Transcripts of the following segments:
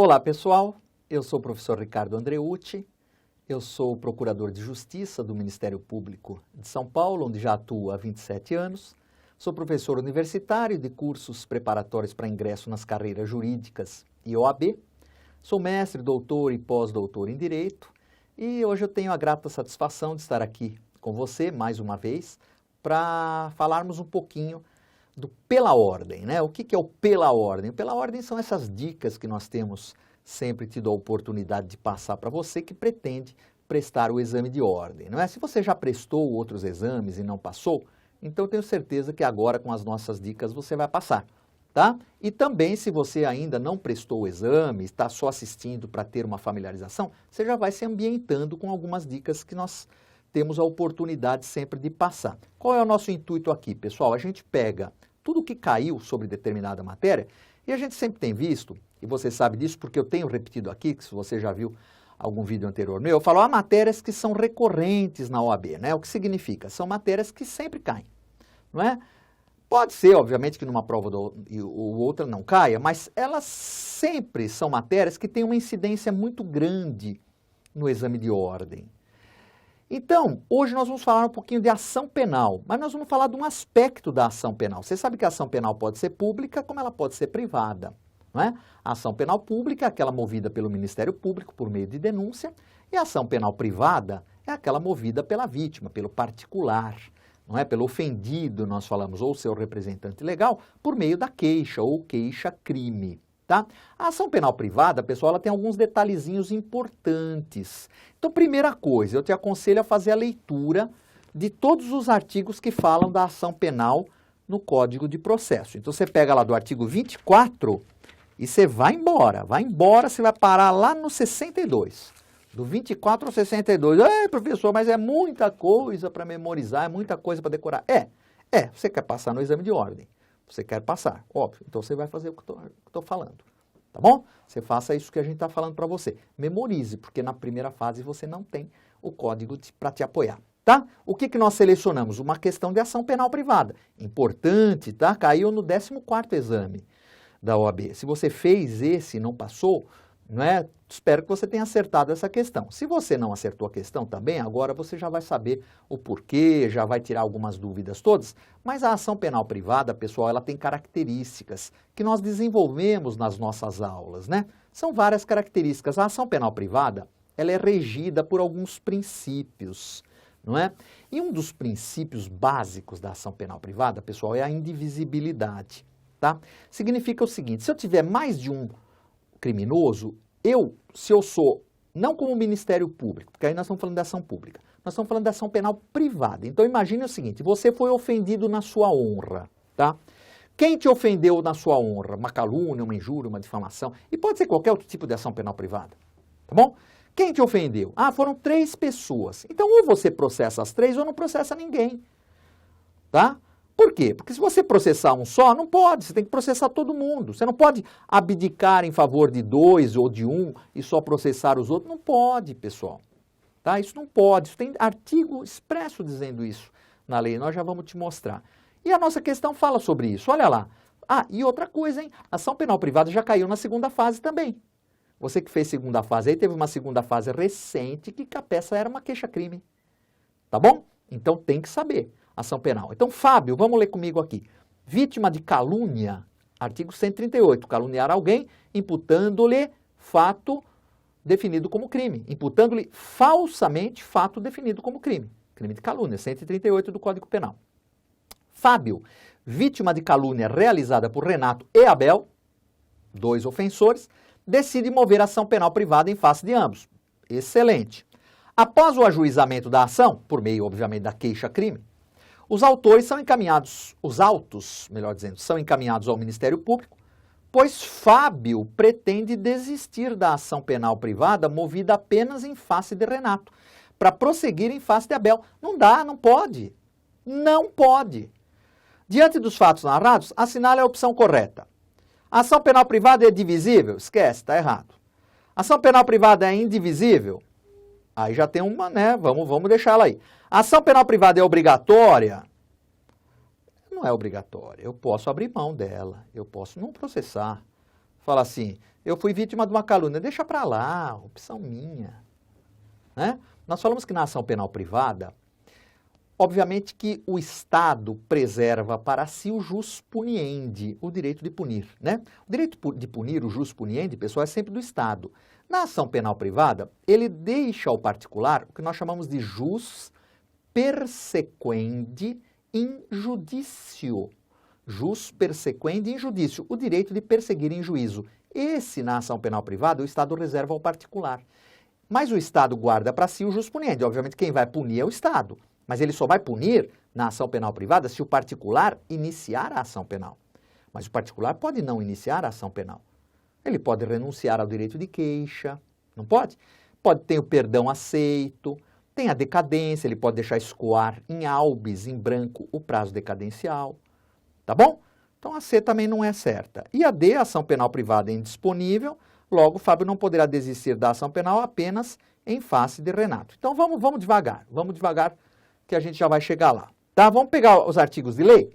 Olá pessoal, eu sou o professor Ricardo Andreucci, eu sou procurador de Justiça do Ministério Público de São Paulo, onde já atuo há 27 anos, sou professor universitário de cursos preparatórios para ingresso nas carreiras jurídicas e OAB, sou mestre, doutor e pós-doutor em Direito e hoje eu tenho a grata satisfação de estar aqui com você mais uma vez para falarmos um pouquinho do Pela Ordem, né? O que é o Pela Ordem? O Pela Ordem são essas dicas que nós temos sempre tido a oportunidade de passar para você que pretende prestar o exame de ordem, não é? Se você já prestou outros exames e não passou, então eu tenho certeza que agora com as nossas dicas você vai passar, tá? E também se você ainda não prestou o exame, está só assistindo para ter uma familiarização, você já vai se ambientando com algumas dicas que nós temos a oportunidade sempre de passar. Qual é o nosso intuito aqui, pessoal? A gente pega tudo que caiu sobre determinada matéria, e a gente sempre tem visto, e você sabe disso porque eu tenho repetido aqui, que se você já viu algum vídeo anterior meu, eu falo, há matérias que são recorrentes na OAB, né? O que significa? São matérias que sempre caem, não é? Pode ser, obviamente, que numa prova ou outra não caia, mas elas sempre são matérias que têm uma incidência muito grande no exame de ordem. Então, hoje nós vamos falar um pouquinho de ação penal, mas nós vamos falar de um aspecto da ação penal. Você sabe que a ação penal pode ser pública, como ela pode ser privada, não é? A ação penal pública é aquela movida pelo Ministério Público por meio de denúncia, e a ação penal privada é aquela movida pela vítima, pelo particular, não é? Pelo ofendido, nós falamos, ou seu representante legal, por meio da queixa ou queixa-crime. Tá? A ação penal privada, pessoal, ela tem alguns detalhezinhos importantes. Então, primeira coisa, eu te aconselho a fazer a leitura de todos os artigos que falam da ação penal no Código de Processo. Então, você pega lá do artigo 24 e você vai embora, você vai parar lá no 62. Do 24 ao 62. Professor, mas é muita coisa para memorizar, é muita coisa para decorar. Você quer passar no exame de ordem. Você quer passar, óbvio. Então, você vai fazer o que eu estou falando, tá bom? Você faça isso que a gente está falando para você. Memorize, porque na primeira fase você não tem o código para te apoiar, tá? O que nós selecionamos? Uma questão de ação penal privada. Importante, tá? Caiu no 14º exame da OAB. Se você fez esse e não passou, não é? Espero que você tenha acertado essa questão. Se você não acertou a questão também, agora você já vai saber o porquê, já vai tirar algumas dúvidas todas, mas a ação penal privada, pessoal, ela tem características que nós desenvolvemos nas nossas aulas, né? São várias características. A ação penal privada, ela é regida por alguns princípios, não é? E um dos princípios básicos da ação penal privada, pessoal, é a indivisibilidade, tá? Significa o seguinte, se eu tiver mais de um criminoso, se eu sou, não como Ministério Público, porque aí nós estamos falando de ação pública, nós estamos falando de ação penal privada. Então imagine o seguinte, você foi ofendido na sua honra, tá? Quem te ofendeu na sua honra? Uma calúnia, uma injúria, uma difamação, e pode ser qualquer outro tipo de ação penal privada, tá bom? Quem te ofendeu? Foram 3 pessoas. Então ou você processa as 3 ou não processa ninguém, tá? Por quê? Porque se você processar um só, não pode, você tem que processar todo mundo. Você não pode abdicar em favor de 2 ou de 1 e só processar os outros. Não pode, pessoal. Tá? Isso não pode. Isso tem artigo expresso dizendo isso na lei. Nós já vamos te mostrar. E a nossa questão fala sobre isso. Olha lá. E outra coisa, hein? A ação penal privada já caiu na segunda fase também. Você que fez segunda fase aí, teve uma segunda fase recente que a peça era uma queixa-crime. Tá bom? Então tem que saber. Ação penal. Então, Fábio, vamos ler comigo aqui. Vítima de calúnia, artigo 138, caluniar alguém, imputando-lhe fato definido como crime. Imputando-lhe falsamente fato definido como crime. Crime de calúnia, 138 do Código Penal. Fábio, vítima de calúnia realizada por Renato e Abel, 2 ofensores, decide mover ação penal privada em face de ambos. Excelente. Após o ajuizamento da ação, por meio, obviamente, da queixa-crime, os autores são encaminhados, os autos, melhor dizendo, são encaminhados ao Ministério Público, pois Fábio pretende desistir da ação penal privada movida apenas em face de Renato, para prosseguir em face de Abel. Não dá, não pode. Não pode. Diante dos fatos narrados, assinale a opção correta. A ação penal privada é divisível? Esquece, está errado. A ação penal privada é indivisível? Aí já tem uma, né? Vamos deixar ela aí. A ação penal privada é obrigatória? Não é obrigatória. Eu posso abrir mão dela. Eu posso não processar. Fala assim, eu fui vítima de uma calúnia. Deixa para lá, opção minha. Né? Nós falamos que na ação penal privada, obviamente que o Estado preserva para si o jus puniendi, o direito de punir. Né? O direito de punir, o jus puniendi, pessoal, é sempre do Estado. Na ação penal privada, ele deixa ao particular o que nós chamamos de jus persequendi in judicio. Jus persequendi in judicio, o direito de perseguir em juízo. Esse, na ação penal privada, o Estado reserva ao particular. Mas o Estado guarda para si o jus puniendi. Obviamente, quem vai punir é o Estado. Mas ele só vai punir na ação penal privada se o particular iniciar a ação penal. Mas o particular pode não iniciar a ação penal. Ele pode renunciar ao direito de queixa, não pode? Pode ter o perdão aceito, tem a decadência, ele pode deixar escoar em albis, em branco, o prazo decadencial. Tá bom? Então a C também não é certa. E a D, a ação penal privada é indisponível, logo o Fábio não poderá desistir da ação penal apenas em face de Renato. Então vamos devagar que a gente já vai chegar lá. Tá? Vamos pegar os artigos de lei?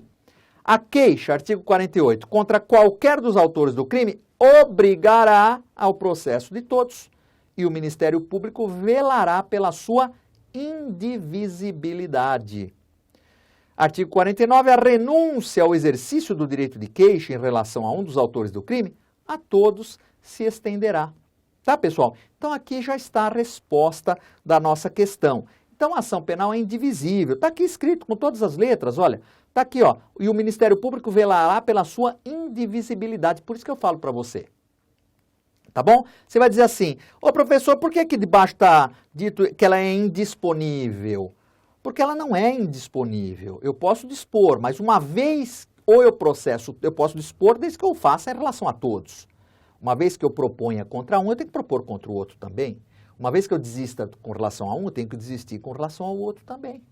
A queixa, artigo 48, contra qualquer dos autores do crime, obrigará ao processo de todos e o Ministério Público velará pela sua indivisibilidade. Artigo 49, a renúncia ao exercício do direito de queixa em relação a um dos autores do crime, a todos se estenderá. Tá, pessoal? Então aqui já está a resposta da nossa questão. Então a ação penal é indivisível. Está aqui escrito com todas as letras, olha. Está aqui, ó. E o Ministério Público velará pela sua indivisibilidade. Por isso que eu falo para você. Tá bom? Você vai dizer assim, ô professor, por que aqui debaixo está dito que ela é indisponível? Porque ela não é indisponível. Eu posso dispor, mas uma vez ou eu posso dispor desde que eu faça em relação a todos. Uma vez que eu proponha contra um, eu tenho que propor contra o outro também. Uma vez que eu desista com relação a um, eu tenho que desistir com relação ao outro também.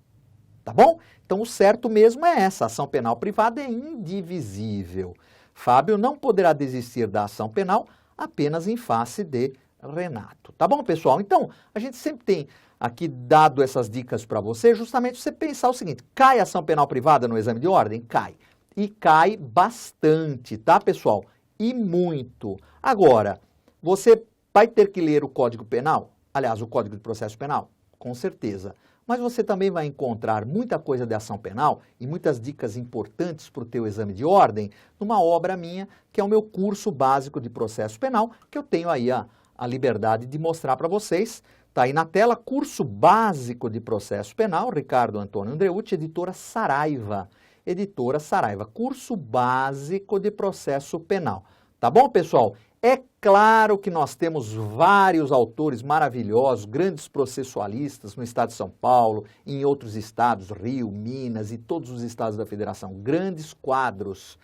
Tá bom? Então o certo mesmo é essa, a ação penal privada é indivisível. Fábio não poderá desistir da ação penal apenas em face de Renato. Tá bom, pessoal? Então, a gente sempre tem aqui dado essas dicas para você, justamente você pensar o seguinte, cai a ação penal privada no exame de ordem? Cai. E cai bastante, tá, pessoal? E muito. Agora, você vai ter que ler o Código Penal? Aliás, o Código de Processo Penal? Com certeza. Mas você também vai encontrar muita coisa de ação penal e muitas dicas importantes para o teu exame de ordem numa obra minha, que é o meu curso básico de processo penal, que eu tenho aí a liberdade de mostrar para vocês. Está aí na tela, curso básico de processo penal, Ricardo Antônio Andreucci, editora Saraiva. Editora Saraiva, curso básico de processo penal. Tá bom, pessoal? É claro que nós temos vários autores maravilhosos, grandes processualistas no estado de São Paulo, em outros estados, Rio, Minas e todos os estados da federação. Grandes quadros,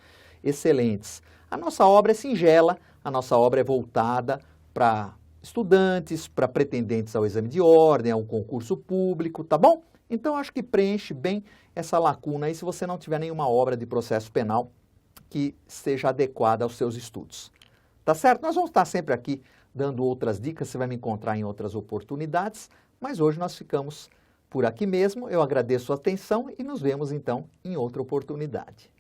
excelentes. A nossa obra é singela, a nossa obra é voltada para estudantes, para pretendentes ao exame de ordem, a um concurso público, tá bom? Então, acho que preenche bem essa lacuna aí se você não tiver nenhuma obra de processo penal que seja adequada aos seus estudos. Tá certo? Nós vamos estar sempre aqui dando outras dicas, você vai me encontrar em outras oportunidades, mas hoje nós ficamos por aqui mesmo. Eu agradeço a atenção e nos vemos então em outra oportunidade.